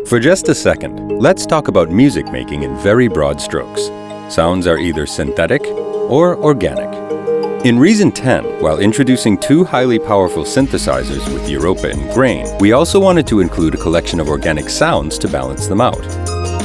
For just a second, let's talk about music making in very broad strokes. Sounds are either synthetic or organic. In Reason 10, while introducing two highly powerful synthesizers with Europa and Grain, we also wanted to include a collection of organic sounds to balance them out.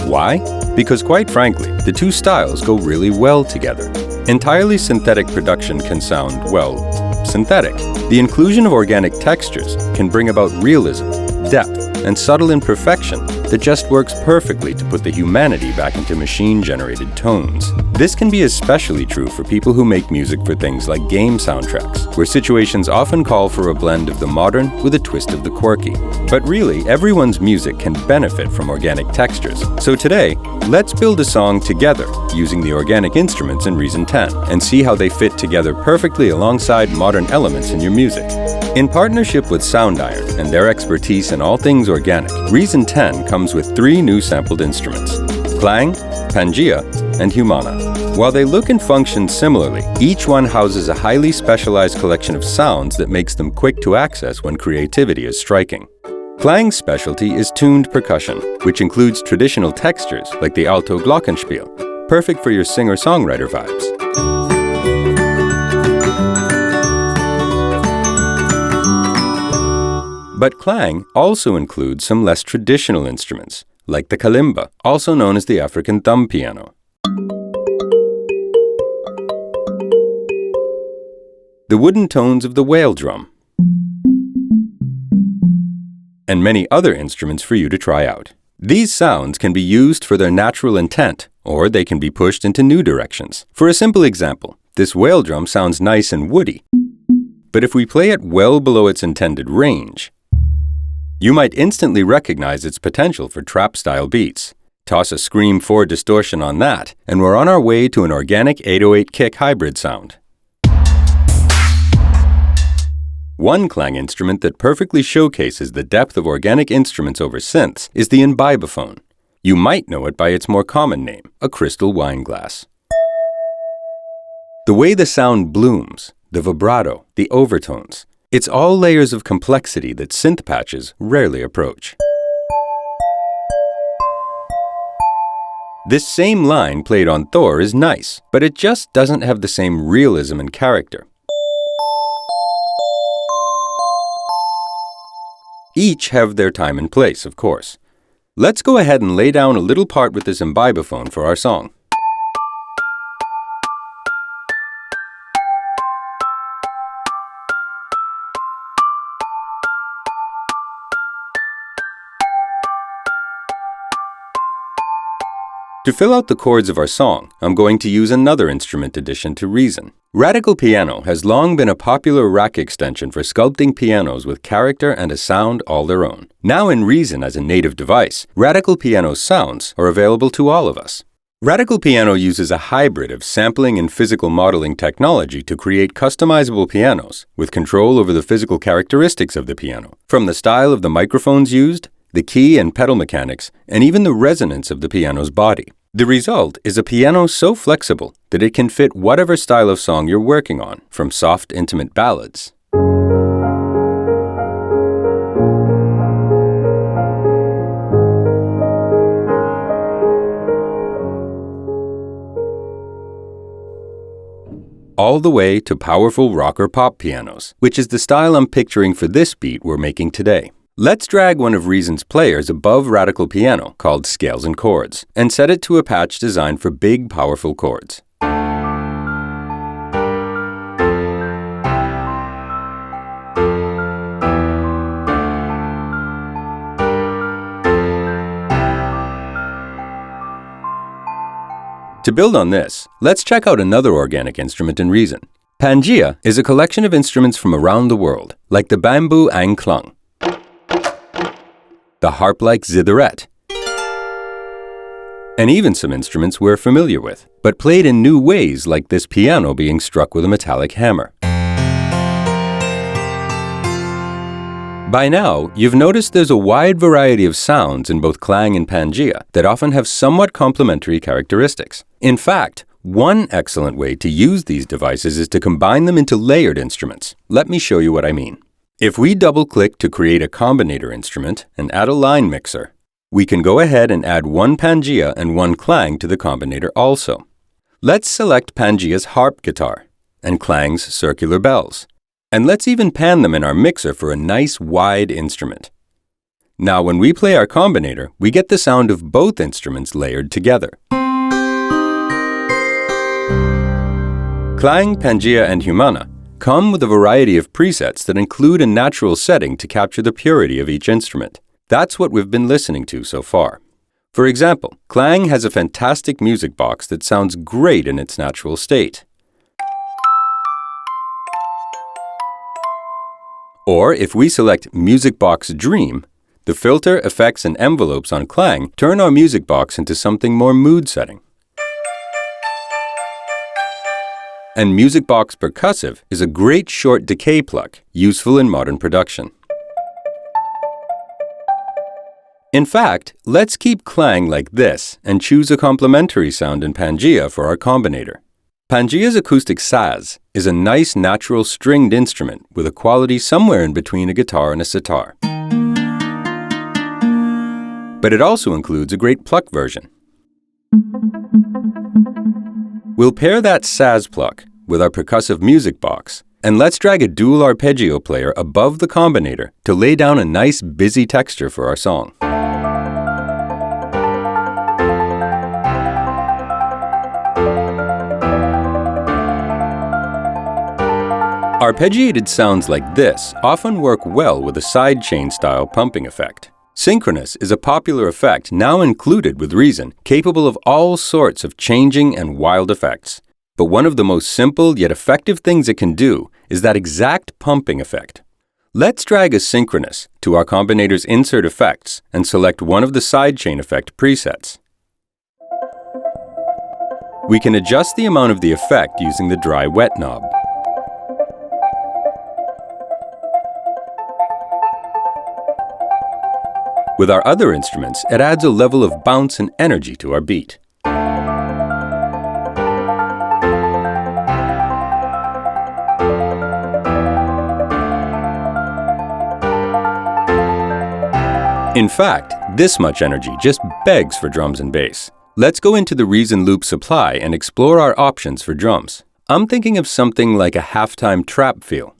Why? Because quite frankly, the two styles go really well together. Entirely synthetic production can sound, well, synthetic. The inclusion of organic textures can bring about realism, depth, and subtle imperfection that just works perfectly to put the humanity back into machine-generated tones. This can be especially true for people who make music for things like game soundtracks, where situations often call for a blend of the modern with a twist of the quirky. But really, everyone's music can benefit from organic textures. So today, let's build a song together using the organic instruments in Reason 10 and see how they fit together perfectly alongside modern elements in your music. In partnership with SoundIron and their expertise in all things organic, Reason 10 comes with 3 new sampled instruments: Klang, Pangia, and Humana. While they look and function similarly, each one houses a highly specialized collection of sounds that makes them quick to access when creativity is striking. Klang's specialty is tuned percussion, which includes traditional textures like the alto glockenspiel, perfect for your singer-songwriter vibes. But Klang also includes some less traditional instruments, like the kalimba, also known as the African thumb piano. The wooden tones of the whale drum, and many other instruments for you to try out. These sounds can be used for their natural intent, or they can be pushed into new directions. For a simple example, this whale drum sounds nice and woody, but if we play it well below its intended range, you might instantly recognize its potential for trap-style beats. Toss a Scream 4 distortion on that, and we're on our way to an organic 808 kick hybrid sound. One Klang instrument that perfectly showcases the depth of organic instruments over synths is the imbibophone. You might know it by its more common name, a crystal wine glass. The way the sound blooms, the vibrato, the overtones, it's all layers of complexity that synth patches rarely approach. This same line played on Thor is nice, but it just doesn't have the same realism and character. Each have their time and place, of course. Let's go ahead and lay down a little part with this imbibophone for our song. To fill out the chords of our song, I'm going to use another instrument addition to Reason. Radical piano has long been a popular rack extension for sculpting pianos with character and a sound all their own. Now in Reason as a native device, Radical piano's sounds are available to all of us. Radical piano uses a hybrid of sampling and physical modeling technology to create customizable pianos with control over the physical characteristics of the piano, from the style of the microphones used, the key and pedal mechanics, and even the resonance of the piano's body. The result is a piano so flexible that it can fit whatever style of song you're working on, from soft, intimate ballads all the way to powerful rock or pop pianos, which is the style I'm picturing for this beat we're making today. Let's drag one of Reason's players above Radical piano, called Scales and Chords, and set it to a patch designed for big, powerful chords. To build on this, let's check out another organic instrument in Reason. Pangia is a collection of instruments from around the world, like the bamboo ang Klang, the harp-like zitherette, and even some instruments we're familiar with, but played in new ways like this piano being struck with a metallic hammer. By now, you've noticed there's a wide variety of sounds in both Klang and Pangia that often have somewhat complementary characteristics. In fact, one excellent way to use these devices is to combine them into layered instruments. Let me show you what I mean. If we double-click to create a combinator instrument and add a line mixer, We can go ahead and add one Pangia and one Klang to the combinator also. Let's select Pangia's harp guitar and Klang's circular bells. And let's even pan them in our mixer for a nice wide instrument. Now when we play our combinator, we get the sound of both instruments layered together. Klang, Pangia, and Humana come with a variety of presets that include a natural setting to capture the purity of each instrument. That's what we've been listening to so far. For example, Klang has a fantastic music box that sounds great in its natural state. Or if we select Music Box Dream, the filter, effects, and envelopes on Klang turn our music box into something more mood-setting. And Music Box Percussive is a great short decay pluck, useful in modern production. In fact, let's keep Klang like this and choose a complementary sound in Pangia for our combinator. Pangia's acoustic saz is a nice natural stringed instrument with a quality somewhere in between a guitar and a sitar. But it also includes a great pluck version. We'll pair that saz pluck with our percussive music box, and let's drag a dual arpeggio player above the combinator to lay down a nice busy texture for our song. Arpeggiated sounds like this often work well with a sidechain style pumping effect. Synchronous is a popular effect now included with Reason, capable of all sorts of changing and wild effects. But one of the most simple yet effective things it can do is that exact pumping effect. Let's drag a Synchronous to our combinator's insert effects and select one of the sidechain effect presets. We can adjust the amount of the effect using the dry-wet knob. With our other instruments, it adds a level of bounce and energy to our beat. In fact, this much energy just begs for drums and bass. Let's go into the Reason loop supply and explore our options for drums. I'm thinking of something like a halftime trap feel.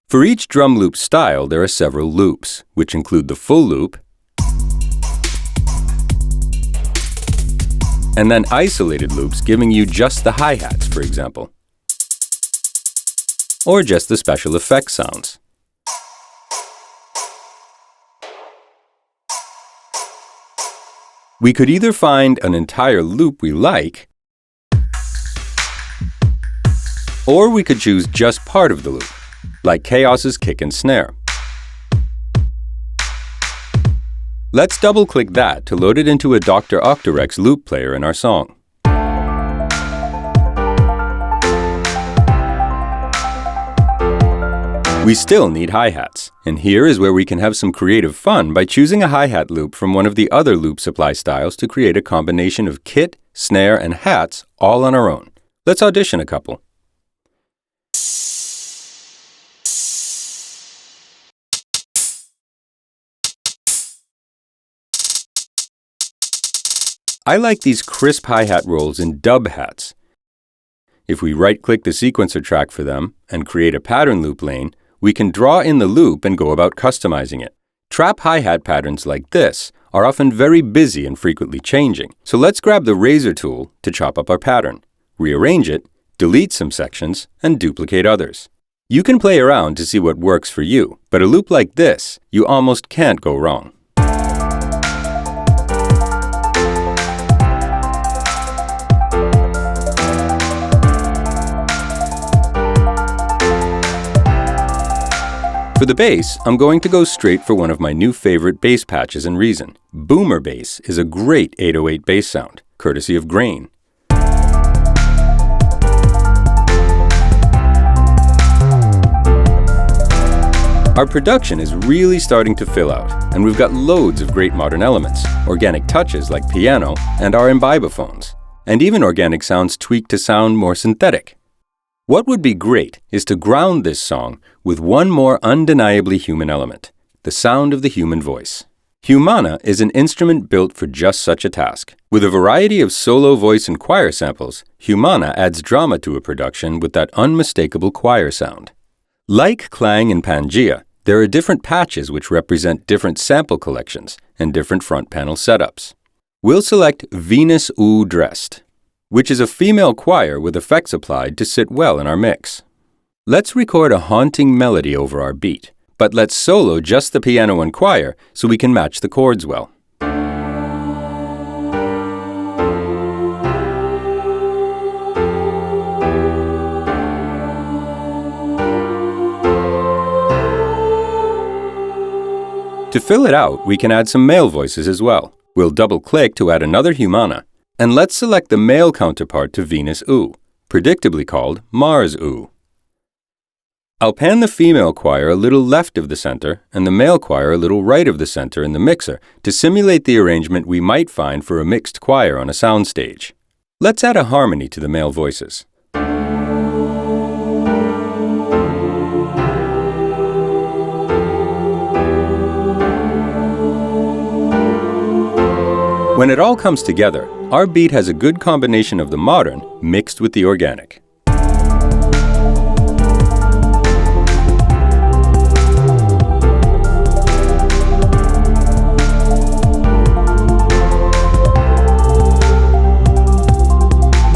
For each drum loop style, there are several loops, which include the full loop, and then isolated loops giving you just the hi-hats, for example, or just the special effects sounds. We could either find an entire loop we like, or we could choose just part of the loop, like Chaos's kick and snare. Let's double-click that to load it into a Dr. Octarex loop player in our song. We still need hi-hats, and here is where we can have some creative fun by choosing a hi-hat loop from one of the other loop supply styles to create a combination of kit, snare, and hats all on our own. Let's audition a couple. I like these crisp hi-hat rolls in dub hats. If we right-click the sequencer track for them and create a pattern loop lane, we can draw in the loop and go about customizing it. Trap hi-hat patterns like this are often very busy and frequently changing, so let's grab the razor tool to chop up our pattern, rearrange it, delete some sections, and duplicate others. You can play around to see what works for you, but a loop like this, you almost can't go wrong. For the bass, I'm going to go straight for one of my new favorite bass patches in Reason. Boomer bass is a great 808 bass sound, courtesy of Grain. Our production is really starting to fill out, and we've got loads of great modern elements, organic touches like piano and our imbibophones, and even organic sounds tweaked to sound more synthetic. What would be great is to ground this song with one more undeniably human element, the sound of the human voice. Humana is an instrument built for just such a task. With a variety of solo voice and choir samples, Humana adds drama to a production with that unmistakable choir sound. Like Klang and Pangia, there are different patches which represent different sample collections and different front panel setups. We'll select Venus Ooh Dressed, which is a female choir with effects applied to sit well in our mix. Let's record a haunting melody over our beat, but let's solo just the piano and choir so we can match the chords well. To fill it out, we can add some male voices as well. We'll double-click to add another Humana, and let's select the male counterpart to Venus Ooh, predictably called Mars Ooh. I'll pan the female choir a little left of the center and the male choir a little right of the center in the mixer to simulate the arrangement we might find for a mixed choir on a soundstage. Let's add a harmony to the male voices. When it all comes together, our beat has a good combination of the modern mixed with the organic.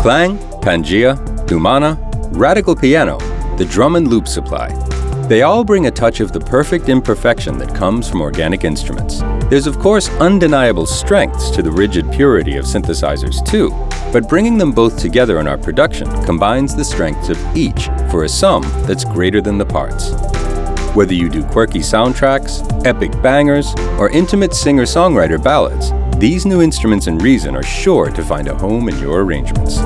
Klang, Pangia, Humana, Radical Piano, the drum and loop supply. They all bring a touch of the perfect imperfection that comes from organic instruments. There's of course undeniable strengths to the rigid purity of synthesizers too, but bringing them both together in our production combines the strengths of each for a sum that's greater than the parts. Whether you do quirky soundtracks, epic bangers, or intimate singer-songwriter ballads, these new instruments in Reason are sure to find a home in your arrangements.